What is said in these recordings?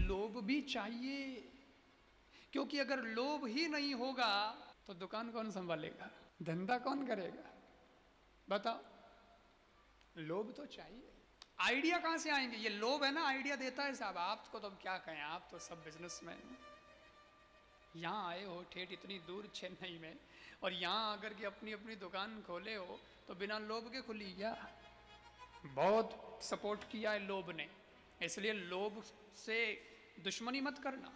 लोभ भी चाहिए, क्योंकि अगर लोभ ही नहीं होगा तो दुकान कौन संभालेगा, धंधा कौन करेगा? बताओ, लोभ तो चाहिए। आइडिया कहां से आएंगे? ये लोभ है ना, आइडिया देता है साहब। आपको तो क्या कहें, आप तो सब बिजनेसमैन यहां आए हो ठेठ इतनी दूर चेन्नई में, और यहां अगर कि अपनी अपनी दुकान खोले हो तो बिना लोभ के खुली क्या? बहुत सपोर्ट किया है लोभ ने, इसलिए लोभ से दुश्मनी मत करना।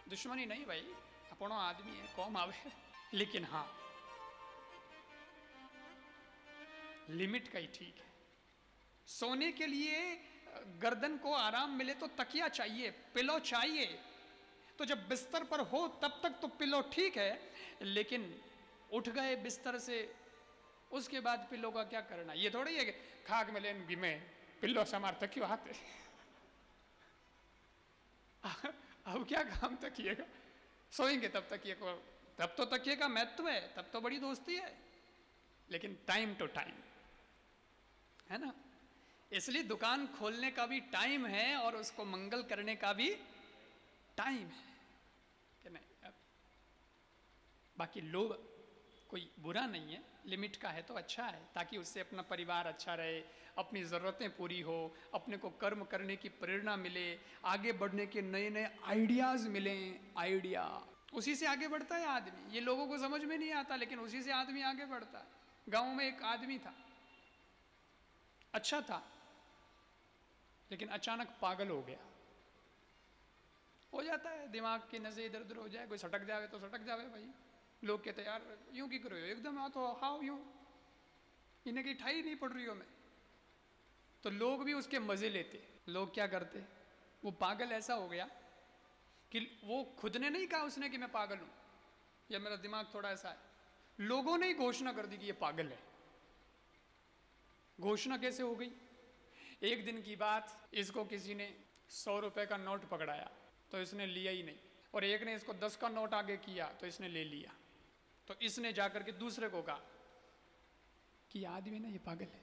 दुश्मनी नहीं भाई, अपनो आदमी है, कौम आवे, लेकिन हाँ लिमिट का ही ठीक है। सोने के लिए गर्दन को आराम मिले तो तकिया चाहिए, पिलो चाहिए। तो जब बिस्तर पर हो तब तक तो पिलो ठीक है, लेकिन उठ गए बिस्तर से उसके बाद पिलो का क्या करना? ये थोड़ी है कि खाक में लेन गिमे पिल्लो से हमारे तकियो आते अब क्या काम तकिए का? सोएंगे तब तकिए को, तब तो तकिए का महत्व है, तब तो बड़ी दोस्ती है, लेकिन टाइम टू टाइम है ना। इसलिए दुकान खोलने का भी टाइम है और उसको मंगल करने का भी टाइम है कि नहीं। बाकी लोभ कोई बुरा नहीं है, लिमिट का है तो अच्छा है, ताकि उससे अपना परिवार अच्छा रहे, अपनी ज़रूरतें पूरी हो, अपने को कर्म करने की प्रेरणा मिले, आगे बढ़ने के नए नए आइडियाज़ मिलें। आइडिया उसी से आगे बढ़ता है आदमी। ये लोगों को समझ में नहीं आता, लेकिन उसी से आदमी आगे बढ़ता है। गाँव में एक आदमी था, अच्छा था, लेकिन अचानक पागल हो गया। हो जाता है, दिमाग की नसें इधर उधर हो जाए, कोई सटक जावे तो सटक जावे भाई। लोग कहते यार यूं की करो, एकदम आ तो हाउ यूं, इन्हें की ठाई नहीं पड़ रही हो मैं। तो लोग भी उसके मजे लेते। लोग क्या करते, वो पागल ऐसा हो गया कि वो खुद ने नहीं कहा उसने कि मैं पागल हूं या मेरा दिमाग थोड़ा ऐसा है, लोगों ने ही घोषणा कर दी कि ये पागल है। घोषणा कैसे हो गई? एक दिन की बात, इसको किसी ने 100 रुपए का नोट पकड़ाया तो इसने लिया ही नहीं, और एक ने इसको 10 का नोट आगे किया तो इसने ले लिया। तो इसने जाकर के दूसरे को कहा कि आदमी ना ये पागल है,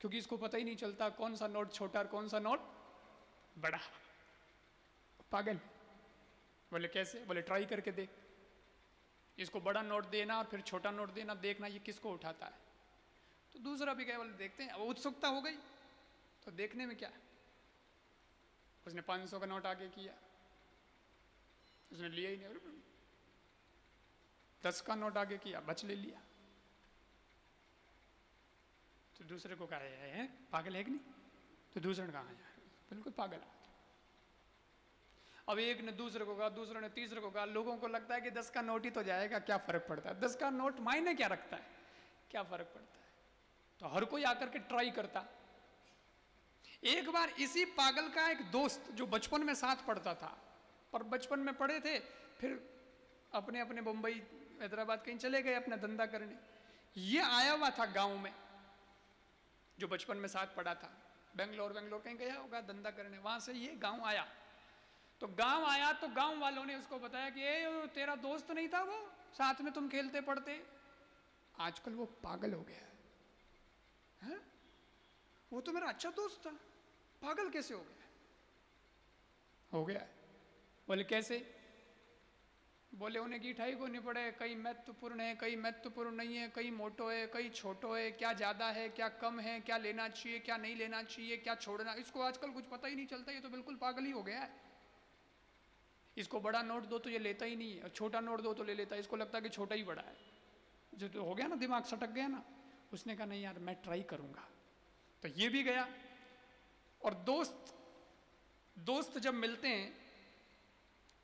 क्योंकि इसको पता ही नहीं चलता कौन सा नोट छोटा और कौन सा नोट बड़ा। पागल। बोले कैसे? बोले ट्राई करके देख, इसको बड़ा नोट देना और फिर छोटा नोट देना, देखना ये किसको उठाता है। तो दूसरा भी गया, बोले देखते हैं। अब उत्सुकता हो गई तो देखने में क्या है, उसने 500 का नोट आगे किया, उसने लिया ही नहीं। 10 का नोट आगे किया, बच ले लिया। तो दूसरे को कहा है पागल है कि नहीं? तो दूसरे ने कहा यार बिल्कुल पागल है। अब एक ने दूसरे को कहा, दूसरे ने तीसरे को कहा। लोगों को लगता है कि 10 का नोट ही तो जाएगा, क्या फर्क पड़ता है, 10 का नोट मायने क्या रखता है, क्या फर्क पड़ता है। तो हर कोई आकर के ट्राई करता। एक बार इसी पागल का एक दोस्त जो बचपन में साथ पढ़ता था, पर बचपन में पढ़े थे, फिर अपने अपने मुंबई हैदराबाद कहीं चले गए अपना धंधा करने। ये आया हुआ था गांव में, जो बचपन में साथ पढ़ा था, बेंगलोर कहीं गया होगा धंधा करने। वहां से ये गांव आया। तो गांव आया तो गांव वालों ने उसको बताया कि ए तेरा दोस्त नहीं था वो, साथ में तुम खेलते पढ़ते, आजकल वो पागल हो गया है। वो तो मेरा अच्छा दोस्त था, पागल कैसे हो गया? हो गया। बोले कैसे? बोले उन्हें की ठाई को नहीं पड़े, कई महत्वपूर्ण है, कई महत्वपूर्ण नहीं है, कई मोटो है, कई छोटो है, क्या ज्यादा है, क्या कम है, क्या लेना चाहिए, क्या नहीं लेना चाहिए, क्या छोड़ना, इसको आजकल कुछ पता ही नहीं चलता। ये तो बिल्कुल पागल ही हो गया है। इसको बड़ा नोट दो तो ये लेता ही नहीं है, और छोटा नोट दो तो ले लेता है, इसको लगता है कि छोटा ही बड़ा है। जो तो हो गया ना, दिमाग सटक गया ना। उसने कहा नहीं यार मैं ट्राई करूंगा। तो ये भी गया। और दोस्त जब मिलते हैं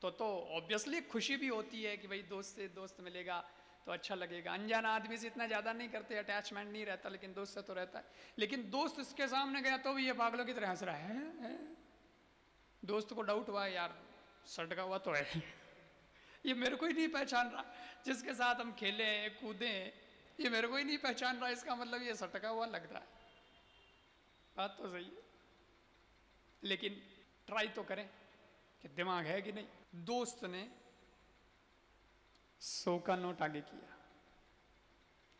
तो ऑब्वियसली खुशी भी होती है कि भाई दोस्त से दोस्त मिलेगा तो अच्छा लगेगा। अनजान आदमी से इतना ज़्यादा नहीं करते, अटैचमेंट नहीं रहता, लेकिन दोस्त से तो रहता है। लेकिन दोस्त इसके सामने गया तो भी ये पागलों की तरह हंस रहा है। दोस्त को डाउट हुआ यार सटका हुआ तो है ये मेरे को ही नहीं पहचान रहा, जिसके साथ हम खेले कूदे ये मेरे को ही नहीं पहचान रहा, इसका मतलब ये सटका हुआ लग रहा है। बात तो सही है, लेकिन ट्राई तो करें कि दिमाग है कि नहीं। दोस्त ने 100 का नोट आगे किया,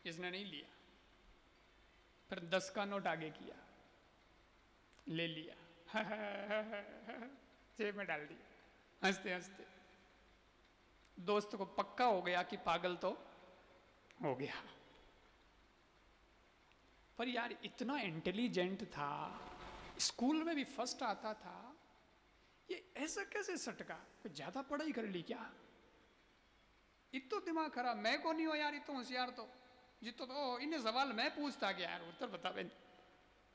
इसने नहीं लिया। फिर 10 का नोट आगे किया, ले लिया, जेब में डाल दिया, हंसते हंसते। दोस्त को पक्का हो गया कि पागल तो हो गया, पर यार इतना इंटेलिजेंट था, स्कूल में भी फर्स्ट आता था, ये ऐसा कैसे सटका? कुछ ज्यादा पढ़ाई कर ली क्या? इतो दिमाग खराब मैं को नहीं हो यार, इतो होशियार तो जितो तो इन्हें सवाल मैं पूछता गया यार, उत्तर बता बे,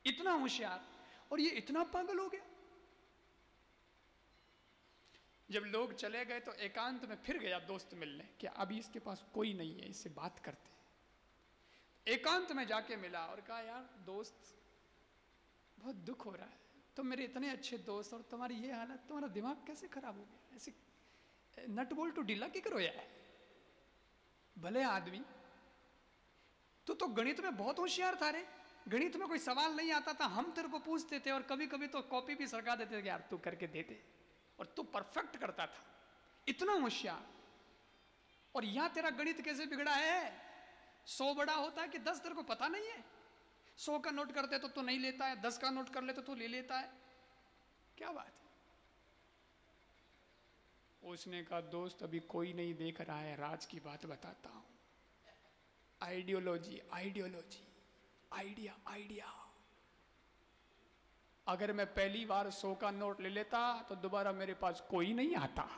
इतना होशियार और ये इतना पागल हो गया। जब लोग चले गए तो एकांत में फिर गया दोस्त मिलने, कि अभी इसके पास कोई नहीं है, इससे बात करते। एकांत में जाके मिला और कहा यार दोस्त, बहुत दुख हो रहा है, तो मेरे इतने अच्छे दोस्त और तुम्हारी ये हालत, तुम्हारा दिमाग कैसे खराब हो गया? ऐसे नट बोल्ट तो ढीला की करो यार, भले आदमी, तो गणित में बहुत होशियार था रे, गणित में कोई सवाल नहीं आता था, हम तेरे को पूछते थे और कभी कभी तो कॉपी भी सरका देते थे कि यार तू करके दे दे, और तू परफेक्ट करता था, इतना होशियार। और यहां तेरा गणित कैसे बिगड़ा है? 100 बड़ा होता है कि 10, तेरे को पता नहीं है? 100 का नोट करते तो तू नहीं लेता है, 10 का नोट कर ले तो तू ले लेता है, क्या बात है? उसने कहा दोस्त अभी कोई नहीं देख रहा है, राज की बात बताता हूं, आइडियोलॉजी आइडियोलॉजी, आइडिया आइडिया। अगर मैं पहली बार 100 का नोट ले लेता तो दोबारा मेरे पास कोई नहीं आता।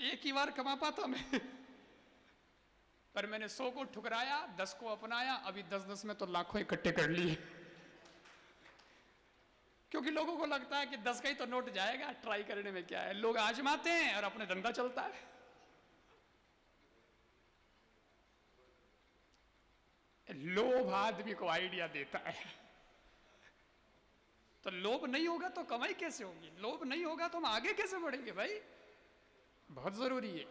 एक ही बार कमा पाता मैं, पर मैंने 100 को ठुकराया, 10 को अपनाया, अभी 10-10 में तो लाखों इकट्ठे कर लिए, क्योंकि लोगों को लगता है कि 10 का ही तो नोट जाएगा, ट्राई करने में क्या है, लोग आजमाते हैं और अपने धंधा चलता है। लोभ आदमी को आइडिया देता है, तो लोभ नहीं होगा तो कमाई कैसे होगी? लोभ नहीं होगा तो हम आगे कैसे बढ़ेंगे भाई? बहुत जरूरी है।